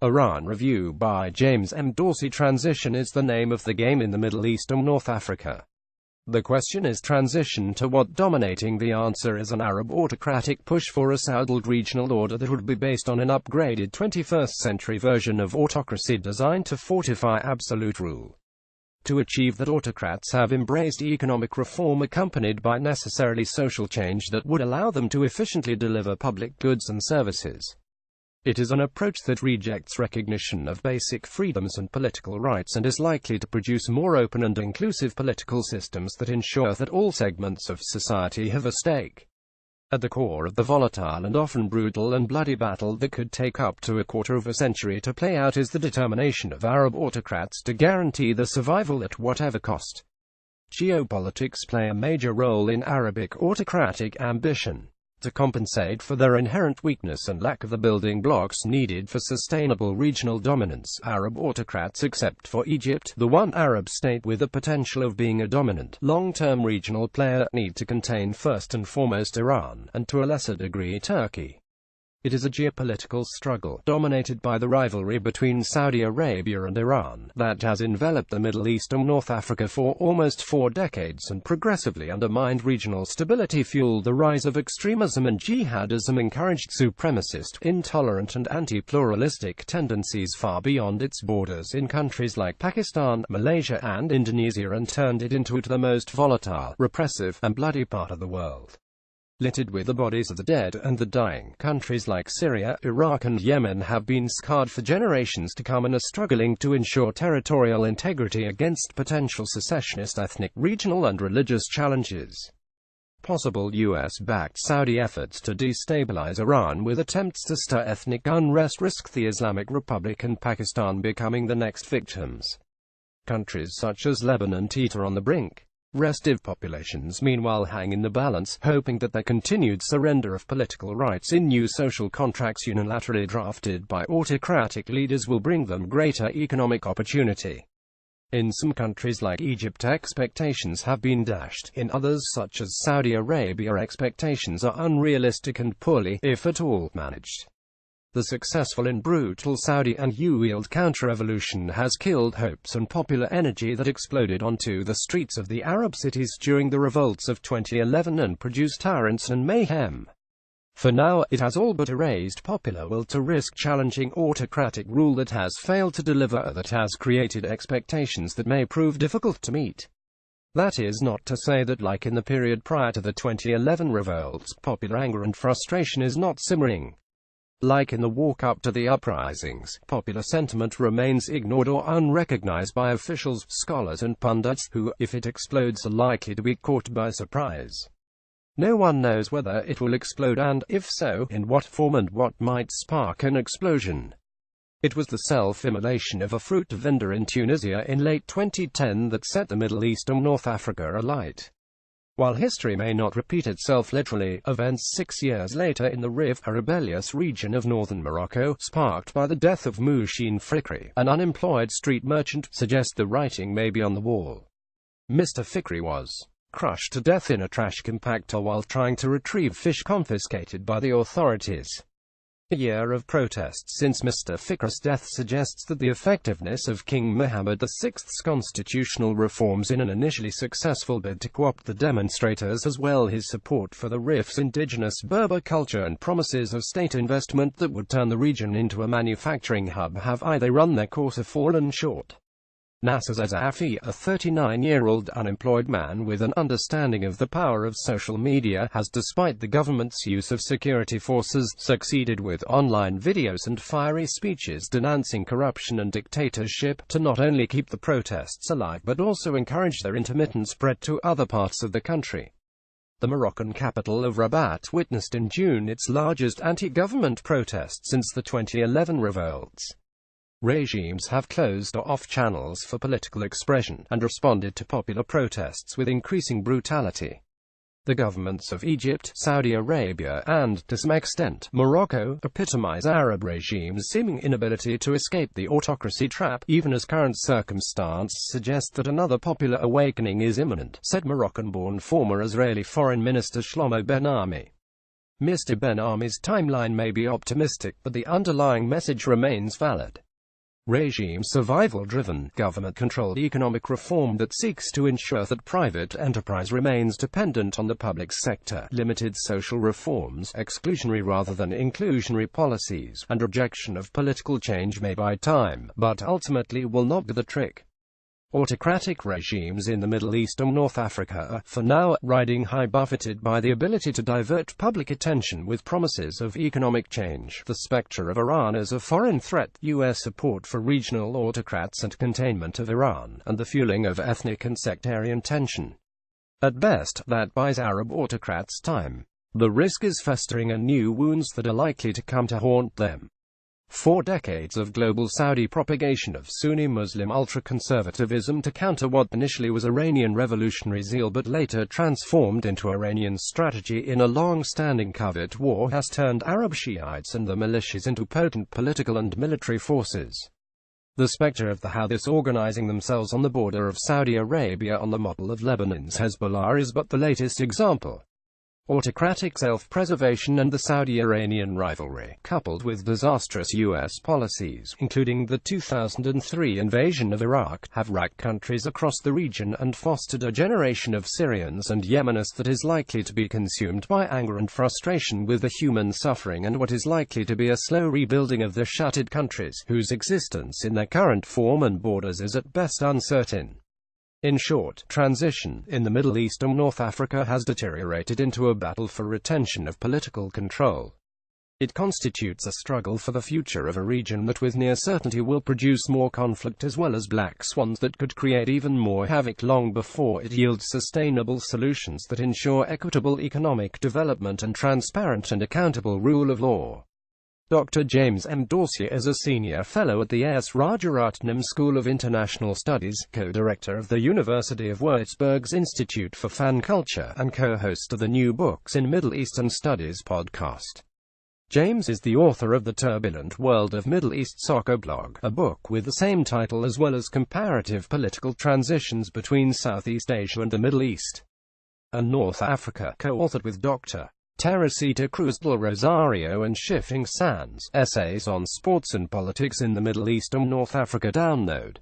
Iran Review by James M. Dorsey. Transition is the name of the game in the Middle East and North Africa. The question is transition to what? Dominating the answer is an Arab autocratic push for a settled regional order that would be based on an upgraded 21st century version of autocracy designed to fortify absolute rule. To achieve that, autocrats have embraced economic reform accompanied by necessarily social change that would allow them to efficiently deliver public goods and services. It is an approach that rejects recognition of basic freedoms and political rights and is likely to produce more open and inclusive political systems that ensure that all segments of society have a stake. At the core of the volatile and often brutal and bloody battle that could take up to a quarter of a century to play out is the determination of Arab autocrats to guarantee their survival at whatever cost. Geopolitics play a major role in Arabic autocratic ambition. To compensate for their inherent weakness and lack of the building blocks needed for sustainable regional dominance, Arab autocrats, except for Egypt, the one Arab state with the potential of being a dominant, long-term regional player, need to contain first and foremost Iran, and to a lesser degree Turkey. It is a geopolitical struggle, dominated by the rivalry between Saudi Arabia and Iran, that has enveloped the Middle East and North Africa for almost 4 decades and progressively undermined regional stability, fueled the rise of extremism and jihadism, encouraged supremacist, intolerant and anti-pluralistic tendencies far beyond its borders in countries like Pakistan, Malaysia and Indonesia, and turned it into the most volatile, repressive, and bloody part of the world. Littered with the bodies of the dead and the dying, countries like Syria, Iraq and Yemen have been scarred for generations to come and are struggling to ensure territorial integrity against potential secessionist ethnic, regional and religious challenges. Possible US-backed Saudi efforts to destabilize Iran with attempts to stir ethnic unrest risk the Islamic Republic and Pakistan becoming the next victims. Countries such as Lebanon teeter on the brink. Restive populations meanwhile hang in the balance, hoping that their continued surrender of political rights in new social contracts unilaterally drafted by autocratic leaders will bring them greater economic opportunity. In some countries like Egypt, expectations have been dashed. In others, such as Saudi Arabia, expectations are unrealistic and poorly, if at all, managed. The successful and brutal Saudi and UAE counter-revolution has killed hopes and popular energy that exploded onto the streets of the Arab cities during the revolts of 2011 and produced tyrants and mayhem. For now, it has all but erased popular will to risk challenging autocratic rule that has failed to deliver, that has created expectations that may prove difficult to meet. That is not to say that, like in the period prior to the 2011 revolts, popular anger and frustration is not simmering. Like in the walk-up to the uprisings, popular sentiment remains ignored or unrecognized by officials, scholars and pundits, who, if it explodes, are likely to be caught by surprise. No one knows whether it will explode and, if so, in what form and what might spark an explosion. It was the self-immolation of a fruit vendor in Tunisia in late 2010 that set the Middle East and North Africa alight. While history may not repeat itself literally, events 6 years later in the Rif, a rebellious region of northern Morocco, sparked by the death of Mouchine Fikri, an unemployed street merchant, suggest the writing may be on the wall. Mr. Fikri was crushed to death in a trash compactor while trying to retrieve fish confiscated by the authorities. A year of protests since Mr. Fikri's death suggests that the effectiveness of King Mohammed VI's constitutional reforms in an initially successful bid to co-opt the demonstrators, as well his support for the Rif's indigenous Berber culture and promises of state investment that would turn the region into a manufacturing hub, have either run their course or fallen short. Nasser Zazafi, a 39-year-old unemployed man with an understanding of the power of social media, has, despite the government's use of security forces, succeeded with online videos and fiery speeches denouncing corruption and dictatorship, to not only keep the protests alive but also encourage their intermittent spread to other parts of the country. The Moroccan capital of Rabat witnessed in June its largest anti-government protest since the 2011 revolts. Regimes have closed off channels for political expression, and responded to popular protests with increasing brutality. The governments of Egypt, Saudi Arabia, and, to some extent, Morocco, epitomize Arab regimes' seeming inability to escape the autocracy trap, even as current circumstances suggest that another popular awakening is imminent, said Moroccan-born former Israeli Foreign Minister Shlomo Ben-Ami. Mr. Ben-Ami's timeline may be optimistic, but the underlying message remains valid. Regime survival-driven, government-controlled economic reform that seeks to ensure that private enterprise remains dependent on the public sector, limited social reforms, exclusionary rather than inclusionary policies, and rejection of political change may buy time, but ultimately will not do the trick. Autocratic regimes in the Middle East and North Africa are, for now, riding high, buffeted by the ability to divert public attention with promises of economic change. The spectre of Iran as a foreign threat, U.S. support for regional autocrats and containment of Iran, and the fueling of ethnic and sectarian tension. At best, that buys Arab autocrats time. The risk is festering and new wounds that are likely to come to haunt them. 4 decades of global Saudi propagation of Sunni Muslim ultra-conservatism to counter what initially was Iranian revolutionary zeal but later transformed into Iranian strategy in a long-standing covert war has turned Arab Shiites and the militias into potent political and military forces. The spectre of the Houthis organizing themselves on the border of Saudi Arabia on the model of Lebanon's Hezbollah is but the latest example. Autocratic self-preservation and the Saudi-Iranian rivalry, coupled with disastrous U.S. policies, including the 2003 invasion of Iraq, have racked countries across the region and fostered a generation of Syrians and Yemenis that is likely to be consumed by anger and frustration with the human suffering and what is likely to be a slow rebuilding of the shattered countries, whose existence in their current form and borders is at best uncertain. In short, transition in the Middle East and North Africa has deteriorated into a battle for retention of political control. It constitutes a struggle for the future of a region that with near certainty will produce more conflict as well as black swans that could create even more havoc long before it yields sustainable solutions that ensure equitable economic development and transparent and accountable rule of law. Dr. James M. Dorsey is a senior fellow at the A.S. Rajaratnam School of International Studies, co-director of the University of Würzburg's Institute for Fan Culture, and co-host of the New Books in Middle Eastern Studies podcast. James is the author of The Turbulent World of Middle East Soccer blog, a book with the same title as well as comparative political transitions between Southeast Asia and the Middle East and North Africa, co-authored with Dr. Teresita Cruz del Rosario and Shifting Sands, Essays on Sports and Politics in the Middle East and North Africa. Download.